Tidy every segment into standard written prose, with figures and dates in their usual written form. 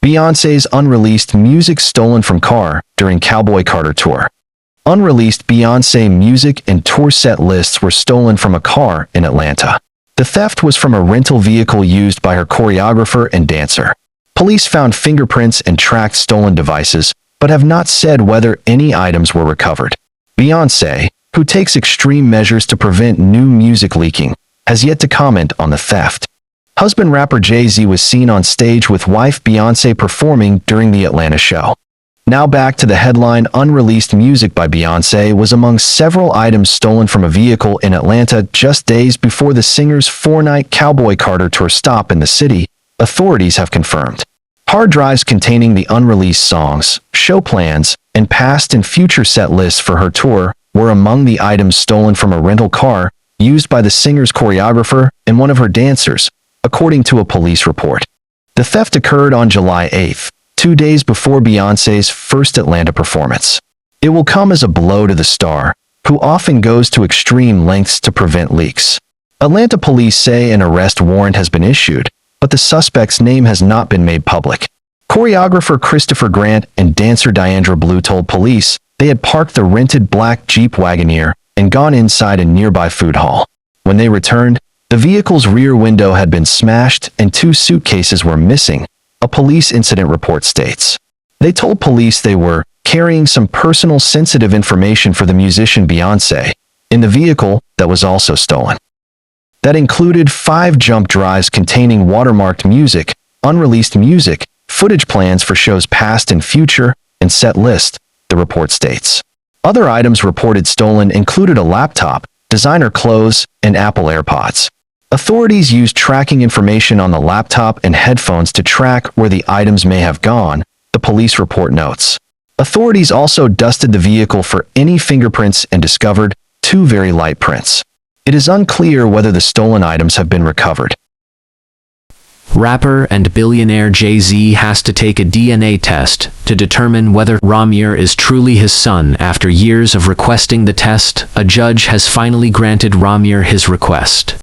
Beyoncé's unreleased music stolen from car during Cowboy Carter tour. Unreleased Beyoncé music and tour set lists were stolen from a car in Atlanta. The theft was from a rental vehicle used by her choreographer and dancer. Police found fingerprints and tracked stolen devices, but have not said whether any items were recovered. Beyoncé, who takes extreme measures to prevent new music leaking, has yet to comment on the theft. Husband rapper Jay Z was seen on stage with wife Beyoncé performing during the Atlanta show. Now back to the headline. Unreleased music by Beyoncé was among several items stolen from a vehicle in Atlanta just days before the singer's four-night Cowboy Carter tour stop in the city, authorities have confirmed. Hard drives containing the unreleased songs, show plans, and past and future set lists for her tour were among the items stolen from a rental car used by the singer's choreographer and one of her dancers, according to a police report. The theft occurred on July 8th, 2 days before Beyoncé's first Atlanta performance. It will come as a blow to the star, who often goes to extreme lengths to prevent leaks. Atlanta police say an arrest warrant has been issued, but the suspect's name has not been made public. Choreographer Christopher Grant and dancer Diandra Blue told police they had parked the rented black Jeep Wagoneer and gone inside a nearby food hall. When they returned, the vehicle's rear window had been smashed and 2 suitcases were missing, a police incident report states. They told police they were carrying some personal sensitive information for the musician Beyoncé in the vehicle that was also stolen. That included 5 jump drives containing watermarked music, unreleased music, footage plans for shows past and future, and set list, the report states. Other items reported stolen included a laptop, designer clothes, and Apple AirPods. Authorities used tracking information on the laptop and headphones to track where the items may have gone, the police report notes. Authorities also dusted the vehicle for any fingerprints and discovered 2 very light prints. It is unclear whether the stolen items have been recovered. Rapper and billionaire Jay Z has to take a DNA test to determine whether Rymir is truly his son. After years of requesting the test, a judge has finally granted Rymir his request.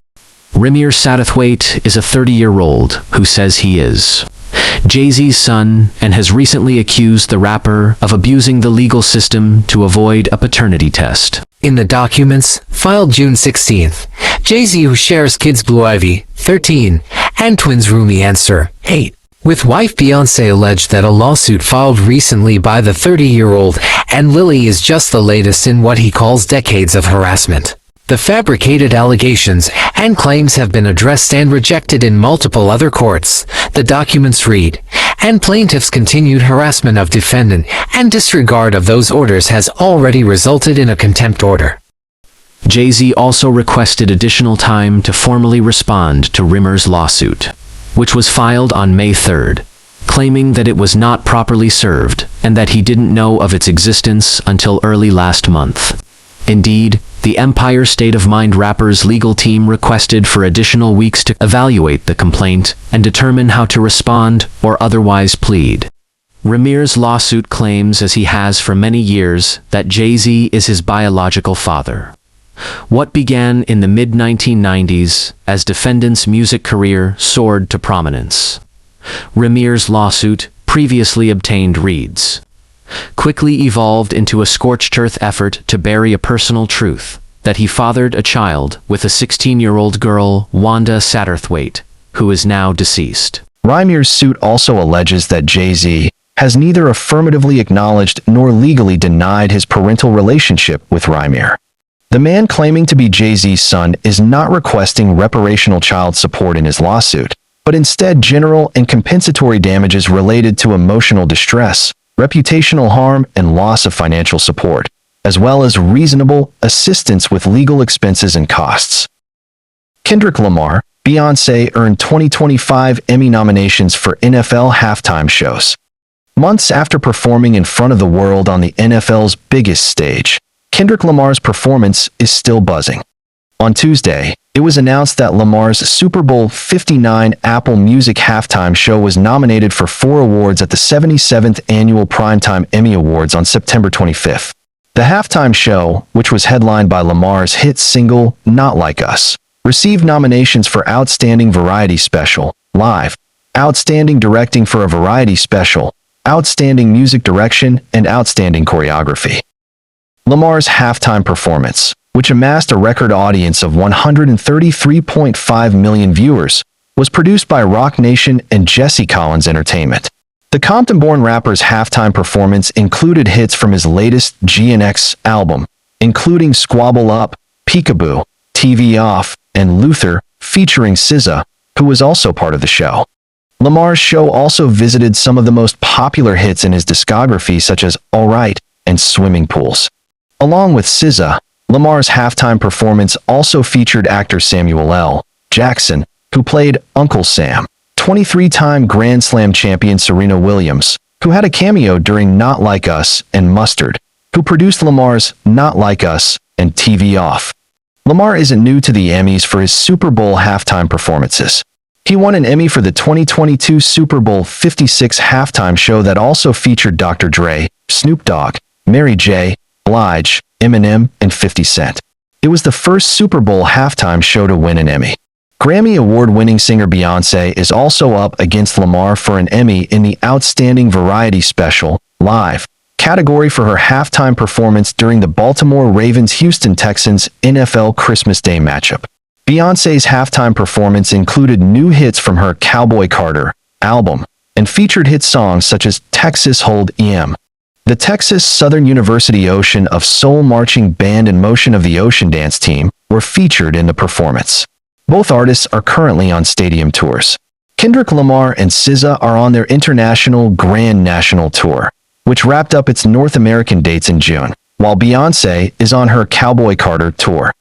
Rymir Satterthwaite is a 30-year-old who says he is Jay Z's son and has recently accused the rapper of abusing the legal system to avoid a paternity test. In the documents, filed June 16th, Jay Z, who shares kids Blue Ivy, 13, and twins Rymir and Sir, 8, with wife Beyoncé, alleged that a lawsuit filed recently by the 30-year-old and Lily is just the latest in what he calls decades of harassment. The fabricated allegations and claims have been addressed and rejected in multiple other courts, the documents read, and plaintiff's continued harassment of defendant and disregard of those orders has already resulted in a contempt order. Jay Z also requested additional time to formally respond to Rymir's lawsuit, which was filed on May 3rd, claiming that it was not properly served and that he didn't know of its existence until early last month. Indeed, the Empire State of Mind rapper's legal team requested for additional weeks to evaluate the complaint and determine how to respond or otherwise plead. Rymir's lawsuit claims, as he has for many years, that Jay Z is his biological father. What began in the mid-1990s as defendant's music career soared to prominence. Rymir's lawsuit, previously obtained, reads, quickly evolved into a scorched earth effort to bury a personal truth, that he fathered a child with a 16-year-old girl, Wanda Satterthwaite, who is now deceased. Rymir's suit also alleges that Jay Z has neither affirmatively acknowledged nor legally denied his parental relationship with Rymir. The man claiming to be Jay Z's son is not requesting reparational child support in his lawsuit, but instead general and compensatory damages related to emotional distress, reputational harm, and loss of financial support, as well as reasonable assistance with legal expenses and costs. Kendrick Lamar, Beyoncé earned 2025 Emmy nominations for NFL halftime shows. Months after performing in front of the world on the NFL's biggest stage, Kendrick Lamar's performance is still buzzing. On Tuesday, it was announced that Lamar's Super Bowl 59 Apple Music halftime show was nominated for 4 awards at the 77th Annual Primetime Emmy Awards on September 25th. The halftime show, which was headlined by Lamar's hit single, Not Like Us, received nominations for Outstanding Variety Special, Live, Outstanding Directing for a Variety Special, Outstanding Music Direction, and Outstanding Choreography. Lamar's halftime performance, which amassed a record audience of 133.5 million viewers, was produced by Rock Nation and Jesse Collins Entertainment. The Compton-born rapper's halftime performance included hits from his latest G&X album, including Squabble Up, Peekaboo, TV Off, and Luther, featuring SZA, who was also part of the show. Lamar's show also visited some of the most popular hits in his discography, such as Alright and Swimming Pools. Along with SZA, Lamar's halftime performance also featured actor Samuel L. Jackson, who played Uncle Sam, 23-time Grand Slam champion Serena Williams, who had a cameo during Not Like Us, and Mustard, who produced Lamar's Not Like Us and TV Off. Lamar isn't new to the Emmys for his Super Bowl halftime performances. He won an Emmy for the 2022 Super Bowl 56 halftime show that also featured Dr. Dre, Snoop Dogg, Mary J. Blige, Eminem, and 50 Cent. It was the first Super Bowl halftime show to win an Emmy. Grammy Award-winning singer Beyoncé is also up against Lamar for an Emmy in the Outstanding Variety Special, Live, category for her halftime performance during the Baltimore Ravens-Houston Texans NFL Christmas Day matchup. Beyoncé's halftime performance included new hits from her Cowboy Carter album and featured hit songs such as Texas Hold Em. The Texas Southern University Ocean of Soul Marching Band and Motion of the Ocean Dance Team were featured in the performance. Both artists are currently on stadium tours. Kendrick Lamar and SZA are on their international Grand National Tour, which wrapped up its North American dates in June, while Beyoncé is on her Cowboy Carter tour.